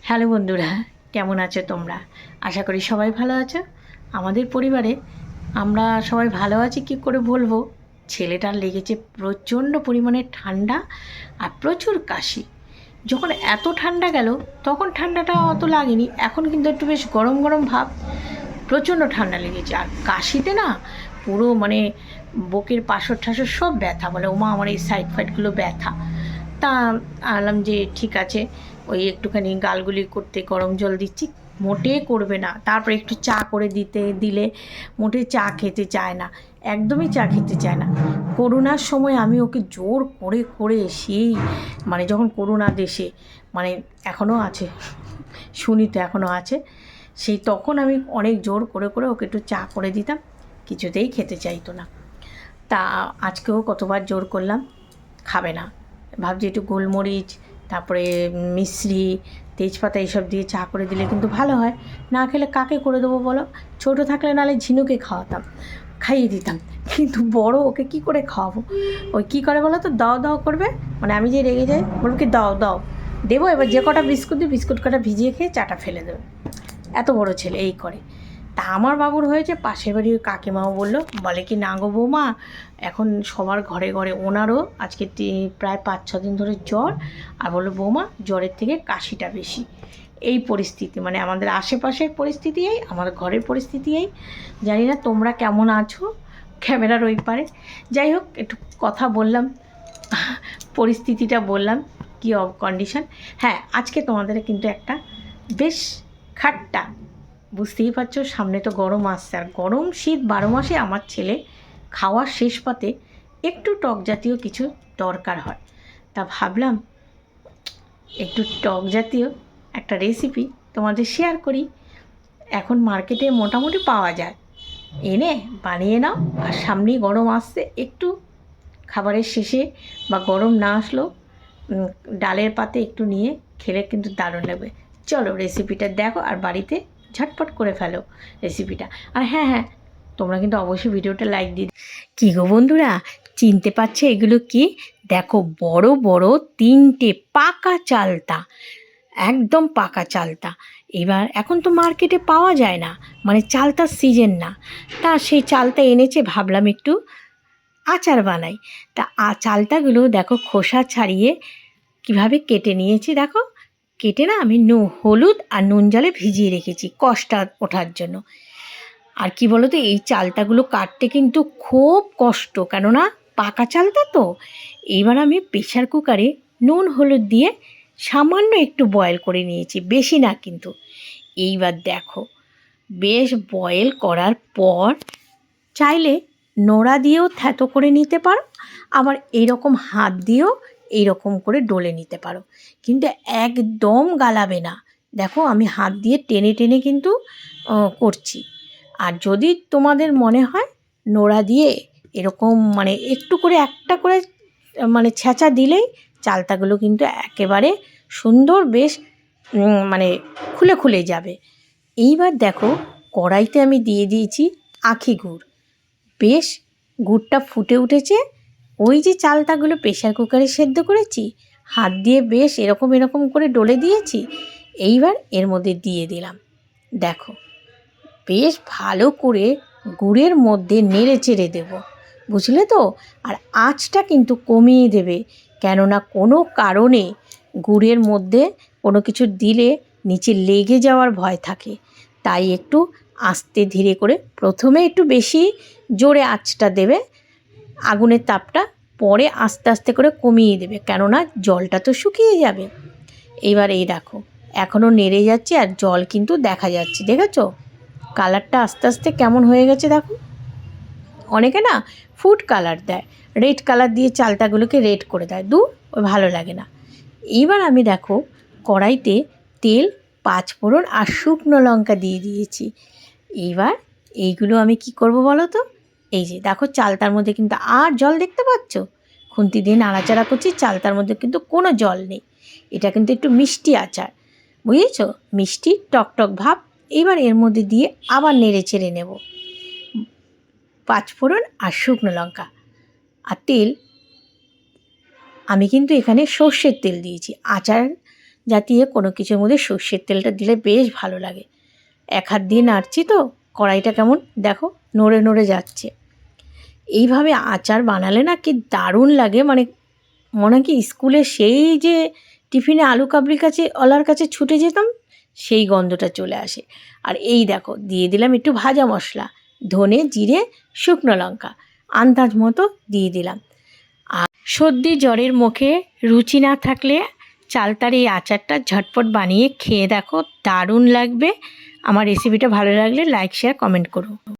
Hello বন্ধুরা, কেমন আছো তোমরা? আশা করি সবাই ভালো আছো। আমাদের পরিবারে আমরা সবাই ভালো আছি কী করে বলবো, ছেলেটার লেগেছে প্রচণ্ড পরিমাণে ঠান্ডা আর প্রচুর কাশি। যখন এত ঠান্ডা গেল তখন ঠান্ডাটা অত লাগেনি, এখন কিন্তু একটু বেশ গরম গরম ভাব, প্রচণ্ড ঠান্ডা লেগেছে। আর কাশিতে না পুরো বুকের পাশর ঠাসর সব ব্যথা, বলে ওমা আমার এই সাইড ফাইডগুলো ব্যথা। তা আনলাম যে ঠিক আছে, ওই একটুখানি গালগুলি করতে গরম জল দিচ্ছি, মোটে করবে না। তারপরে একটু চা করে দিলে মোটে চা খেতে চায় না, একদমই চা খেতে চায় না। করোনার সময় আমি ওকে জোর করে করে সেই যখন করোনা দেশে এখনও আছে, শুনি তো এখনও আছে, সেই তখন আমি অনেক জোর করে করে ওকে একটু চা করে দিতাম, কিছুতেই খেতে চাইতো না। তা আজকেও কতবার জোর করলাম, খাবে না। ভাবছি একটু গোলমরিচ, তারপরে মিশ্রি, তেজপাতা এইসব দিয়ে চা করে দিলে কিন্তু ভালো হয়। না খেলে কাকে করে দেবো বলো? ছোটো থাকলে নাহলে ঝিনুকে খাইয়ে দিতাম, কিন্তু বড় ওকে কি করে খাওয়াবো? ওই কী করে বলো তো, দাও দাও করবে, আমি যে রেগে যাই বলবো কি দাও দাও, দেবো, এবার যে কটা বিস্কুট দিই বিস্কুট কটা ভিজিয়ে খেয়ে চাটা ফেলে দেবে। এত বড় ছেলে এই করে। তা আমার বাবুর হয়েছে, পাশের বাড়ির কাকিমাও বলে কি না গো বৌমা, এখন সবার ঘরে ঘরে, ওনারও আজকে প্রায় 5-6 দিন ধরে জ্বর, আর বললো বৌমা জ্বরের থেকে কাশিটা বেশি। এই পরিস্থিতি, আমাদের আশেপাশের পরিস্থিতি এই, আমার ঘরের পরিস্থিতি এই। জানি না তোমরা কেমন আছো ক্যামেরার ওই পারে। যাই হোক, একটু কথা বললাম, পরিস্থিতিটা বললাম কি কন্ডিশন। হ্যাঁ, আজকে তোমাদের কিন্তু একটা বেশ খাট্টা, বুঝতেই পারছো, সামনে তো গরম আসছে, আর গরম শীত 12 মাসে আমার ছেলে খাওয়ার শেষ পাতে একটু টক জাতীয় কিছু দরকার হয়। তা ভাবলাম একটু টক জাতীয় একটা রেসিপি তোমাদের শেয়ার করি। এখন মার্কেটে মোটামুটি পাওয়া যায়, এনে বানিয়ে নাও। আর সামনেই গরম আসছে, একটু খাবারের শেষে বা গরম না আসলেও ডালের পাতে একটু নিয়ে খেলে কিন্তু দারুণ লাগবে। চলো রেসিপিটা দেখো আর বাড়িতে ঝটপট করে ফেলো রেসিপিটা। আর হ্যাঁ হ্যাঁ, তোমরা কিন্তু অবশ্যই ভিডিওটা লাইক দিয়ে। কী গো বন্ধুরা, চিনতে পারছে এগুলো কি? দেখো, বড় বড় 3টে পাকা চালতা, একদম পাকা চালতা। এবার এখন তো মার্কেটে পাওয়া যায় না, চালতার সিজন না। তা সেই চালতা এনেছে, ভাবলাম একটু আচার বানাই। তা চালতাগুলো দেখো খোসা ছাড়িয়ে কিভাবে কেটে নিয়েছি, দেখো কেটে না আমি হলুদ আর নুন জলে ভিজিয়ে রেখেছি কষটা ওঠার জন্য। আর কি বলো তো, এই চালতাগুলো কাটতে কিন্তু খুব কষ্ট, কেননা পাকা চালতা তো। এইবার আমি প্রেশার কুকারে নুন হলুদ দিয়ে সামান্য একটু বয়েল করে নিয়েছি, বেশি না কিন্তু। এইবার দেখো, বেশ বয়েল করার পর চাইলে নোড়া দিয়েও থ্যাতো করে নিতে পারো, আবার এইরকম হাত দিয়েও এইরকম করে ডলে নিতে পারো, কিন্তু একদম গালাবে না। দেখো আমি হাত দিয়ে টেনে টেনে কিন্তু করছি। আর যদি তোমাদের মনে হয় নোড়া দিয়ে এরকম একটু করে একটা করে ছেঁচা দিলেই চালতাগুলো কিন্তু একেবারে সুন্দর বেশ খুলে খুলে যাবে। এইবার দেখো, কড়াইতে আমি দিয়ে দিয়েছি আখি গুড়, বেশ গুড়টা ফুটে উঠেছে। ওই যে চালতাগুলো প্রেশার কুকারে সেদ্ধ করেছি, হাত দিয়ে বেশ এরকম এরকম করে ডলে দিয়েছি, এইবার এর মধ্যে দিয়ে দিলাম। দেখো বেশ ভালো করে গুড়ের মধ্যে নেড়ে চেড়ে দেবো, বুঝলে তো? আর আঁচটা কিন্তু কমিয়ে দেবে, কেননা কোনো কারণে গুড়ের মধ্যে কোনো কিছু দিলে নিচে লেগে যাওয়ার ভয় থাকে। তাই একটু আস্তে ধীরে করে, প্রথমে একটু বেশি জোরে আঁচটা দেবে আগুনের তাপটা, পরে আস্তে আস্তে করে কমিয়ে দেবে, কেননা জলটা তো শুকিয়ে যাবে। এবার এই দেখো, এখনও নেড়ে যাচ্ছে আর জল কিন্তু দেখা যাচ্ছে, দেখেছো কালারটা আস্তে আস্তে কেমন হয়ে গেছে দেখো। অনেকে না ফুড কালার দেয়, রেড কালার দিয়ে চালতাগুলোকে রেড করে দেয়, ওই ভালো লাগে না। এইবার আমি দেখো কড়াইতে তেল, 5 ফোড়ন আর শুকনো লঙ্কা দিয়ে দিয়েছি। এইবার এইগুলো আমি কি করব বলো তো, এই যে দেখো চালতার মধ্যে কিন্তু আর জল দেখতে পাচ্ছ, খুন্তি দিয়ে নাড়াচাড়া করছি, চালতার মধ্যে কিন্তু কোনো জল নেই। এটা কিন্তু একটু মিষ্টি আচার, বুঝেছো, মিষ্টি টক টক ভাব। এবার এর মধ্যে দিয়ে আবার নেড়ে চেড়ে নেব 5 ফোড়ন আর শুকনো লঙ্কা আর তেল। আমি কিন্তু এখানে সর্ষের তেল দিয়েছি, আচার জাতীয় কোনো কিছুর মধ্যে সর্ষের তেলটা দিলে বেশ ভালো লাগে। এক হাত দিয়ে নাড়ছি তো কড়াইটা কেমন দেখো নড়ে নড়ে যাচ্ছে। এইভাবে আচার বানালে না কি দারুণ লাগে, মানে মনে কি স্কুলে সেই যে টিফিনে আলু কাবলির কাছে ওলার কাছে ছুটে যেতাম সেই গন্ধটা চলে আসে। আর এই দেখো দিয়ে দিলাম একটু ভাজা মশলা, ধনে জিরে শুকনো লঙ্কা আন্দাজ মতো দিয়ে দিলাম। আর সর্দি জ্বরের মুখে রুচি না থাকলে চালতার এই আচারটা ঝটপট বানিয়ে খেয়ে দেখো, দারুণ লাগবে। আমার রেসিপিটা ভালো লাগলে লাইক শেয়ার কমেন্ট করো।